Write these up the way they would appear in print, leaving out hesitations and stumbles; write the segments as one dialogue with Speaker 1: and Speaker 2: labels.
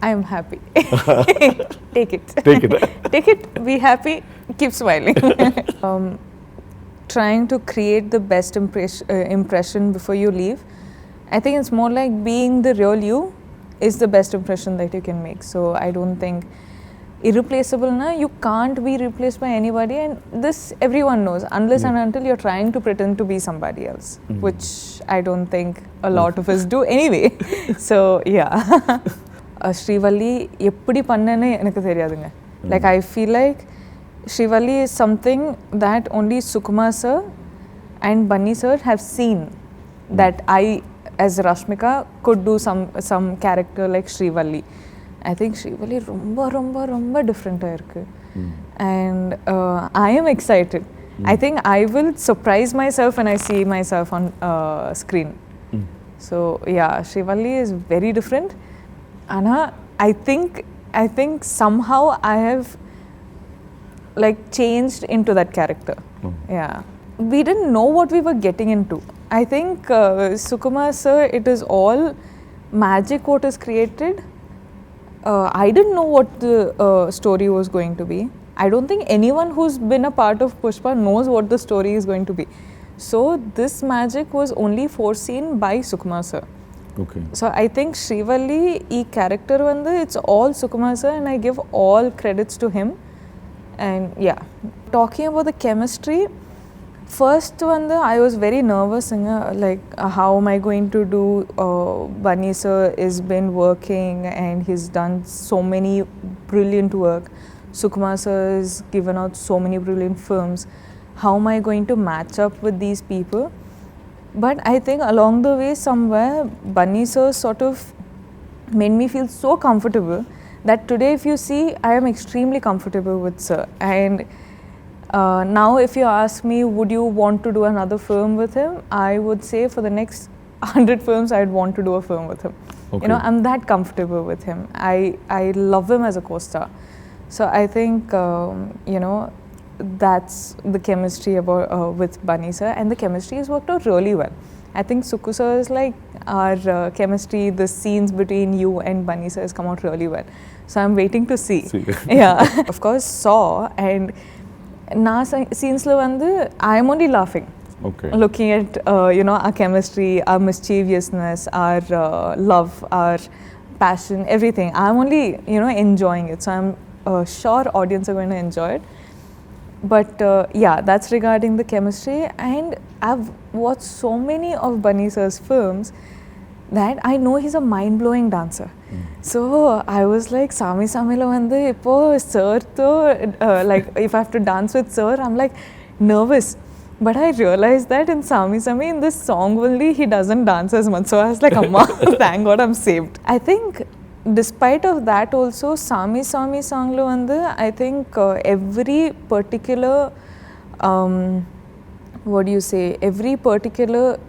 Speaker 1: I am happy. Take it.
Speaker 2: Take it.
Speaker 1: Take it, be happy, keep smiling. Trying to create the best impression before you leave. I think it's more like being the real you is the best impression that you can make. So I don't think irreplaceable na, you can't be replaced by anybody, and this everyone knows unless and until you're trying to pretend to be somebody else, which I don't think a lot of us do anyway. So yeah. Srivalli eppadi pannanu enakku theriyadunga. Like I feel like Srivalli is something that only Sukumar sir and Bunny sir have seen, that I as Rashmika could do some character like Srivalli. I think Srivalli romba different ah irukku. And I am excited. I think I will surprise myself when I see myself on screen. So yeah, Srivalli is very different. Anna, I think somehow I have like changed into that character. Yeah, we didn't know what we were getting into. I think Sukumar sir, it is all magic what is created. I didn't know what the story was going to be. I don't think anyone who's been a part of Pushpa knows what the story is going to be. So this magic was only foreseen by Sukumar sir.
Speaker 2: Okay.
Speaker 1: So I think Srivalli, ee character vandu, it's all Sukumar sir, and I give all credits to him. And yeah, talking about the chemistry, first vandu I was very nervous, like how am I going to do? Bunny sir has been working and he's done so many brilliant work. Sukumar sir has given out so many brilliant films. How am I going to match up with these people? But I think along the way somewhere, Bunny sir sort of made me feel so comfortable that today if you see, I am extremely comfortable with sir. And now if you ask me, would you want to do another film with him? I would say for the next 100 films, I'd want to do a film with him.
Speaker 2: Okay.
Speaker 1: You know, I'm that comfortable with him. I love him as a co-star. So I think, you know, that's the chemistry about with Bunny sir, and the chemistry has worked out really well. I think Sukku sir is like our chemistry, the scenes between you and Bunny sir has come out really well. So I'm waiting to see. Yeah. Of course, Saw and na scenes lo vandu I am only laughing.
Speaker 2: Okay.
Speaker 1: Looking at you know, our chemistry, our mischievousness, our love, our passion, everything. I'm only, you know, enjoying it. So I'm sure audience are going to enjoy it. But yeah, that's regarding the chemistry. And I've watched so many of Bunny sir's films that I know he's a mind-blowing dancer. So I was like, Sami lo vandu ipo sir to like if I have to dance with sir, I'm like nervous. But I realized that in Sami in this song only, he doesn't dance as much. So I was like, Amma, thank God I'm saved. I think despite of that also, Sami song lo vandu, I think every particular what do you say, every particular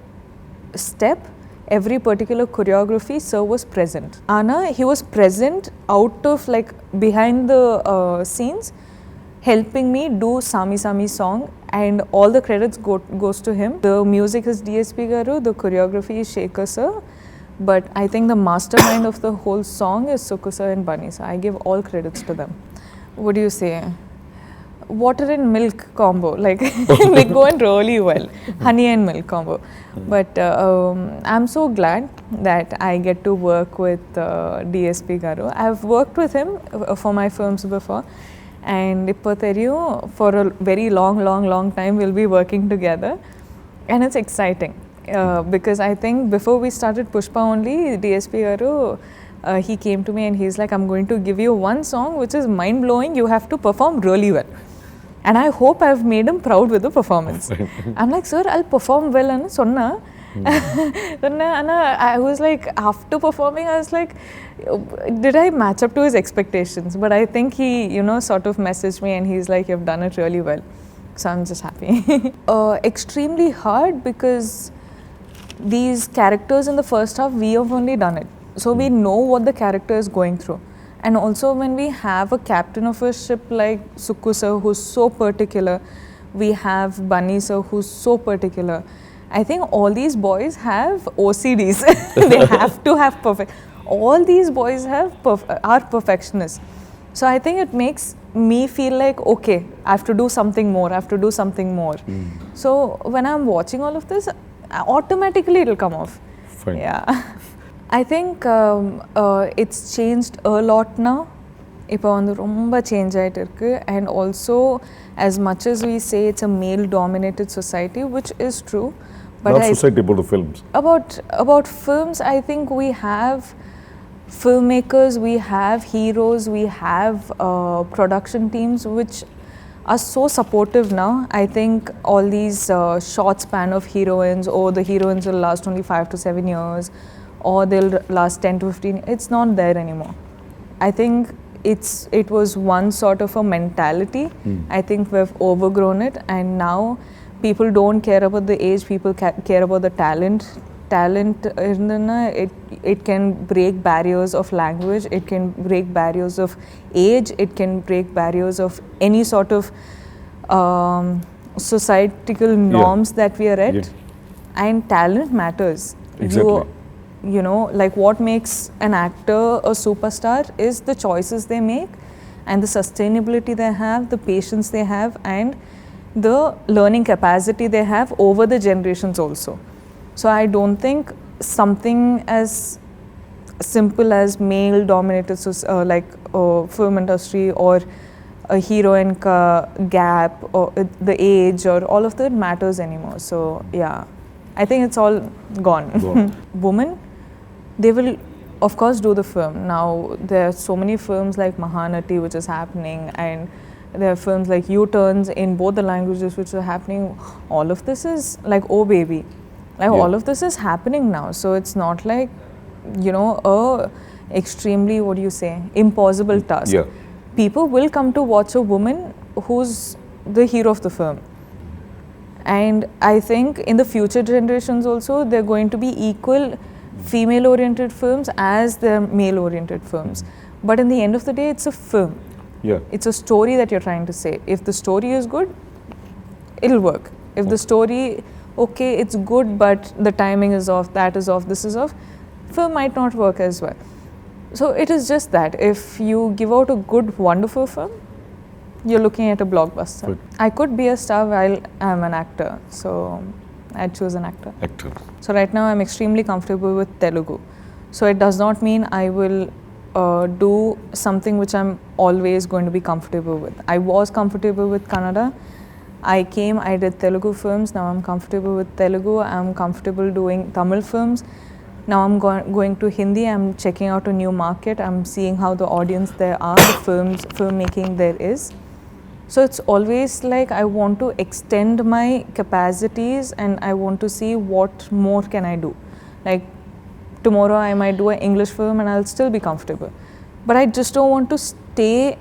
Speaker 1: step, every particular choreography, sir was present. Anna, he was present out of like behind the scenes, helping me do Sami song, and all the credits goes to him. The music is DSP garu, the choreography is Shekhar sir, but I think the mastermind of the whole song is Sukku sir and Bunny sir. I give all credits to them. What do you say? Water and milk combo, like they go in really well. Honey and milk combo. But I'm so glad that I get to work with DSP garu. I've worked with him for my films before, and ipo theriyum, for a very long time we'll be working together, and it's exciting. Because I think before we started Pushpa only, DSP garu, he came to me and he's like, I'm going to give you one song which is mind-blowing, you have to perform really well. And I hope I've made him proud with the performance. I'm like, sir, I'll perform well. And sonna. I was like, after performing, I was like, did I match up to his expectations? But I think he, you know, sort of messaged me and he's like, you've done it really well. So I'm just happy. Extremely hard because these characters in the first half, we have only done it. So we know what the character is going through. And also when we have a captain of a ship like Sukku sir, who's so particular, we have Bunny sir, who's so particular. I think all these boys have OCDs. They have to have perfect. all these boys are perfectionists. So I think it makes me feel like, okay, I have to do something more, I have to do something more. So when I'm watching all of this, automatically it'll come off.
Speaker 2: Fine.
Speaker 1: Yeah. I think it's changed a lot now. இப்போ வந்து ரொம்ப change ஆகிட்டு இருக்கு. And also, as much as we say it's a male dominated society, which is true, but
Speaker 2: not society, about the films.
Speaker 1: About films, I think we have filmmakers, we have heroes, we have production teams which are so supportive now. I think all these short span of heroines, or the heroines will last only 5 to 7 years, or they'll last 10 to 15, it's not there anymore. I think it was one sort of a mentality. I think we've overgrown it, and now people don't care about the age, people care about the talent. It can break barriers of language, it can break barriers of age, it can break barriers of any sort of societal norms that we are at. And talent matters.
Speaker 2: Exactly.
Speaker 1: You know, like what makes an actor a superstar is the choices they make, and the sustainability they have, the patience they have, and the learning capacity they have over the generations also. So I don't think something as simple as male dominated like film industry, or a heroine gap, or the age, or all of that matters anymore. So yeah, I think it's all gone. Women, they will of course do the film. Now there are so many films like Mahanati which is happening, and there are films like U-turns in both the languages which are happening. All of this is like, oh baby, like all of this is happening now. So it's not like, you know, a extremely, what do you say, impossible task. People will come to watch a woman who's the hero of the film. And I think in the future generations also, they're going to be equal female oriented films as their male oriented films. But in the end of the day, it's a film. It's a story that you're trying to say. If the story is good, it'll work. If the story, okay, it's good, but the timing is off, that is off, this is off, film might not work as well. So it is just that if you give out a good, wonderful film, you're looking at a blockbuster. I could be a star while I'm an actor, so I'd choose an actor. So right now I'm extremely comfortable with Telugu. So it does not mean I will do something which I'm always going to be comfortable with. I was comfortable with Kannada. I did Telugu films. Now I'm comfortable with Telugu. I'm comfortable doing Tamil films. Now I'm going to Hindi. I'm checking out a new market. I'm seeing how the audience there are, the filmmaking there is. So it's always like I want to extend my capacities, and I want to see what more can I do. Like tomorrow I might do an English film and I'll still be comfortable. But I just don't want to stay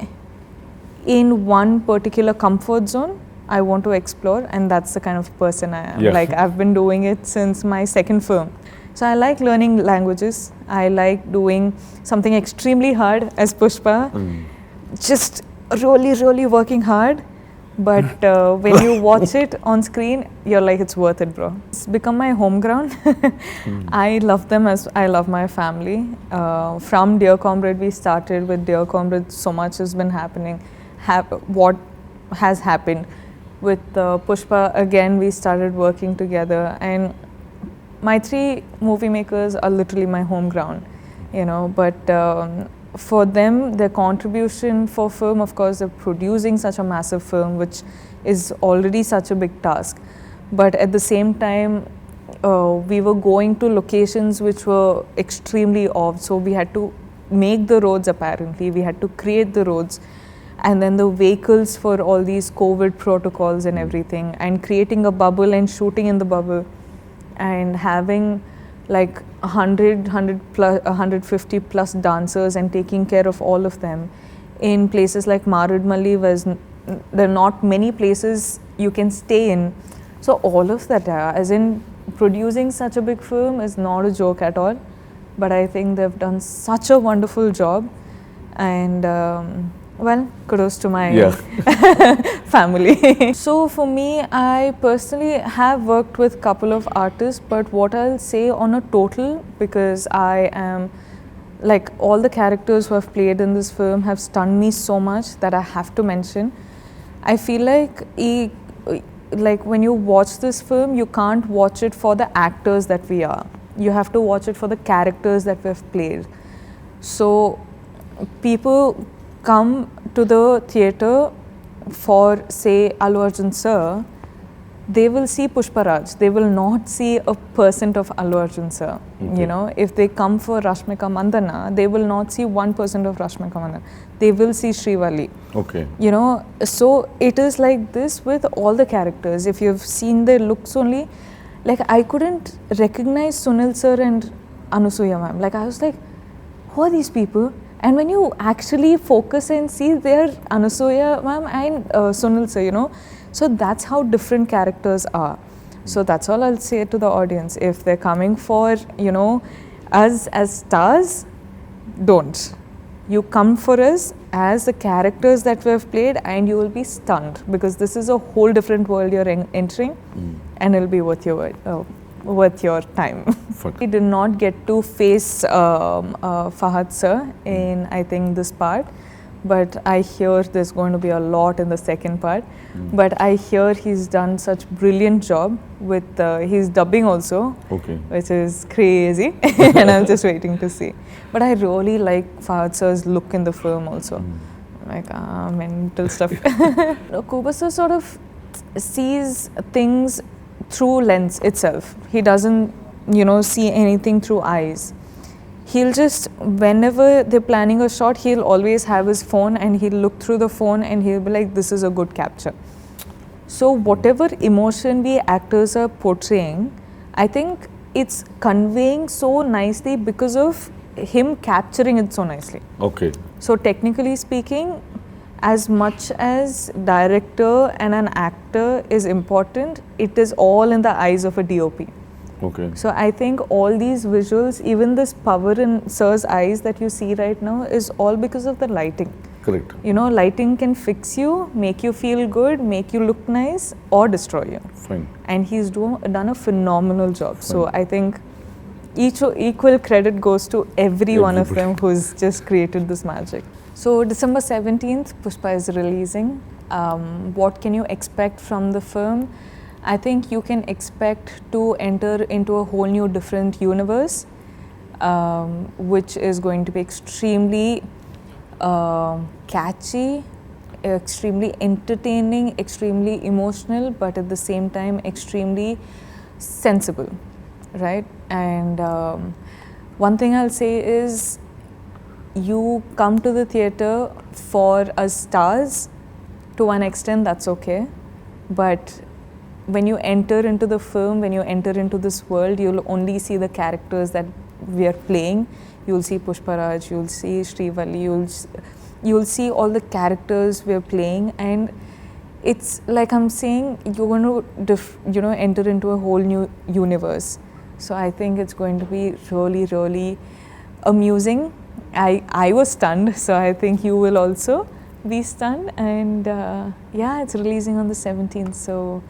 Speaker 1: in one particular comfort zone. I want to explore, and that's the kind of person I am. Like I've been doing it since my second film. So I like learning languages. I like doing something extremely hard as Pushpa. Just really working hard, but when you watch it on screen, you're like, it's worth it, bro. It's become my home ground. I love them as I love my family. From Dear Comrade, we started with Dear Comrade. So much has been happening. What has happened with Pushpa, again we started working together, and my 3 movie makers are literally my home ground, you know. But for them, their contribution for film, of course, they're producing such a massive film, which is already such a big task. But at the same time, we were going to locations which were extremely off. So we had to make the roads, apparently. We had to create the roads. And then the vehicles for all these COVID protocols and everything. And creating a bubble and shooting in the bubble. And having like 150 plus dancers and taking care of all of them in places like Marudmalli, where there are not many places you can stay in. So all of that, as in producing such a big film is not a joke at all. But I think they've done such a wonderful job, and well, kudos to my family. So for me, I personally have worked with a couple of artists, but what I'll say on a total, because I am like all the characters who have played in this film have stunned me so much that I have to mention. I feel like when you watch this film, you can't watch it for the actors that we are. You have to watch it for the characters that we've played. So people come to the theatre for, say, Allu Arjun sir, they will see Pushparaj. They will not see a percent of Allu Arjun sir.
Speaker 2: Okay.
Speaker 1: You know, if they come for Rashmika Mandana, they will not see 1% of Rashmika Mandana. They will see Srivalli.
Speaker 2: Okay.
Speaker 1: You know, so it is like this with all the characters. If you've seen their looks only, like I couldn't recognize Sunil sir and Anusuya ma'am. Like I was like, who are these people? And when you actually focus and see, they're Anusuya ma'am and Sunil sir, you know. So that's how different characters are. So that's all I'll say to the audience. If they're coming for, you know, us as stars, don't. You come for us as the characters that we have played and you will be stunned because this is a whole different world you're entering and it'll be worth your time. We did not get to face Fahad sir in, I think, this part. But I hear there's going to be a lot in the second part. But I hear he's done such brilliant job with his dubbing also, which is crazy, and I'm just waiting to see. But I really like Fahad sir's look in the film also, like mental stuff. Kuba sir sort of sees things through lens itself. He doesn't, you know, see anything through eyes. He'll just, whenever they're planning a shot, he'll always have his phone and he'll look through the phone and he'll be like, this is a good capture. So whatever emotion we actors are portraying, I think it's conveying so nicely because of him capturing it so nicely.
Speaker 2: Okay.
Speaker 1: So technically speaking, as much as director and an actor is important, it is all in the eyes of a DOP.
Speaker 2: Okay.
Speaker 1: So I think all these visuals, even this power in sir's eyes that you see right now is all because of the lighting.
Speaker 2: Correct.
Speaker 1: You know, lighting can fix you, make you feel good, make you look nice or destroy you.
Speaker 2: Fine.
Speaker 1: And he's done a phenomenal job. Fine. So I think equal credit goes to every one of them who's just created this magic. So December 17th, Pushpa is releasing. What can you expect from the film? I think you can expect to enter into a whole new different universe, which is going to be extremely catchy, extremely entertaining, extremely emotional, but at the same time extremely sensible, right? And one thing I'll say is, you come to the theatre for us stars, to one extent that's okay, but when you enter into the film, when you enter into this world, you'll only see the characters that we are playing. You'll see Pushparaj, you'll see Srivalli, you'll see all the characters we are playing, and it's like I'm saying, you're going to enter into a whole new universe. So I think it's going to be really, really amusing. I was stunned, so I think you will also be stunned. And yeah, it's releasing on the 17th, so